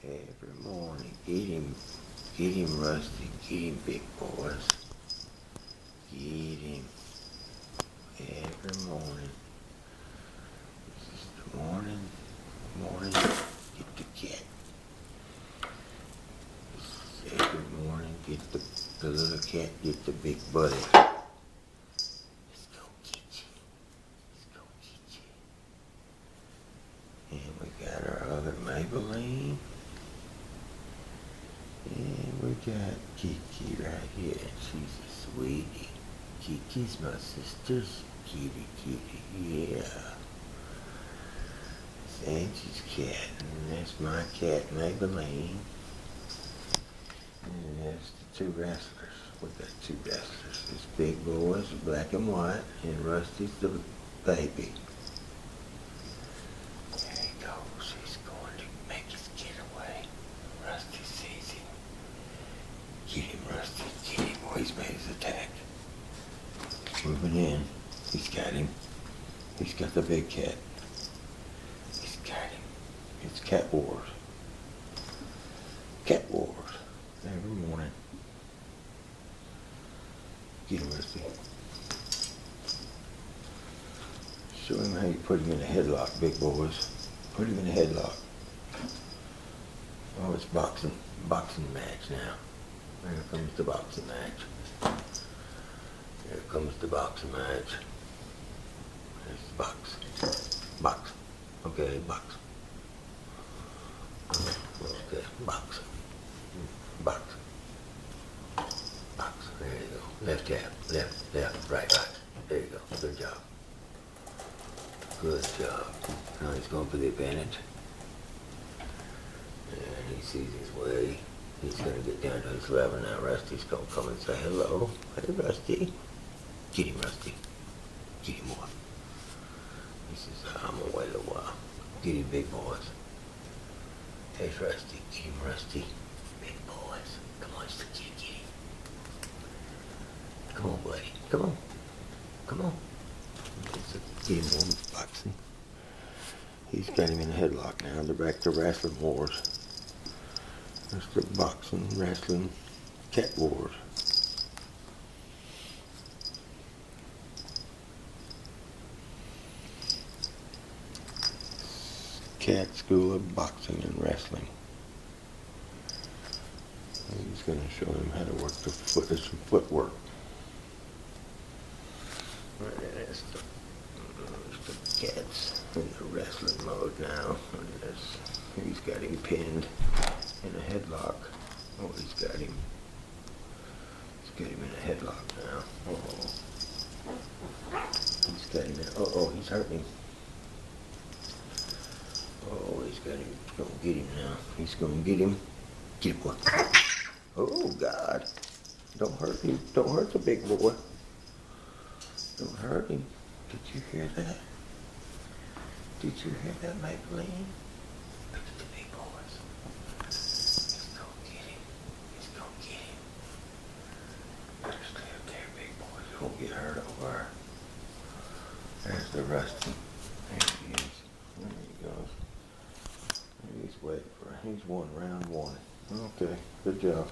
Every morning, get him, Rusty, get him, big boys. Get him every morning. This is the morning, get the cat. Every morning, get the little cat, get the big buddy. Let's go get you. And we got our other Maybelline. And we got Kiki right here. She's a sweetie. Kiki's my sister's kitty, yeah. That's Angie's cat, and that's my cat, Maybelline. And there's the two wrestlers. We got two wrestlers. This big boy's black and white, and Rusty's the baby. There he goes. He's going to make his getaway. Rusty sees him. Get him, Rusty. Get him. Oh, he's made his attack. Moving in. He's got him. He's got the big cat. He's got him. It's cat wars. Cat wars. Every morning. Get him, Rusty. Show him how you put him in a headlock, big boys. Put him in a headlock. Oh, it's boxing match now. Here comes the boxing match. Here comes the boxing match. There's the box. Box. Okay, box. Okay, box. Box. Box. There you go. Left jab. Left, right. There you go. Good job. Good job. Now he's going for the advantage. And he sees his way. He's going to get down to his level now. Rusty's going to come and say hello. Hey, Rusty. Get him, Rusty. Get him, boy. He says, I'm going to wait a little while. Get him, big boys. Hey, Rusty. Get him, Rusty. Big boys. Come on, it's the kid. Get him. Come on, buddy. Come on. Come on. Get him on boxing. He's got him in a headlock now. They're back to wrestling wars. That's the boxing, wrestling, cat wars. Cat School of Boxing and Wrestling. And he's going to show him how to work the foot, some footwork. Right, that's the cats in the wrestling mode now. He's got him pinned in a headlock. Oh, he's got him in a headlock now. He's got him in, he's hurting him. Oh, he's got him. He's gonna get him now. He's gonna get him. Get him, boy. Oh, God. Don't hurt him. Don't hurt the big boy. Don't hurt him. Did you hear that? Did you hear that, Maybelline? Look at the big boys. He's gonna get him. He's gonna get him. Stay up there, big boy. You won't get hurt over. There's the Rusty. There he is. There he goes. He's waiting for. He's won round one. Okay, good job.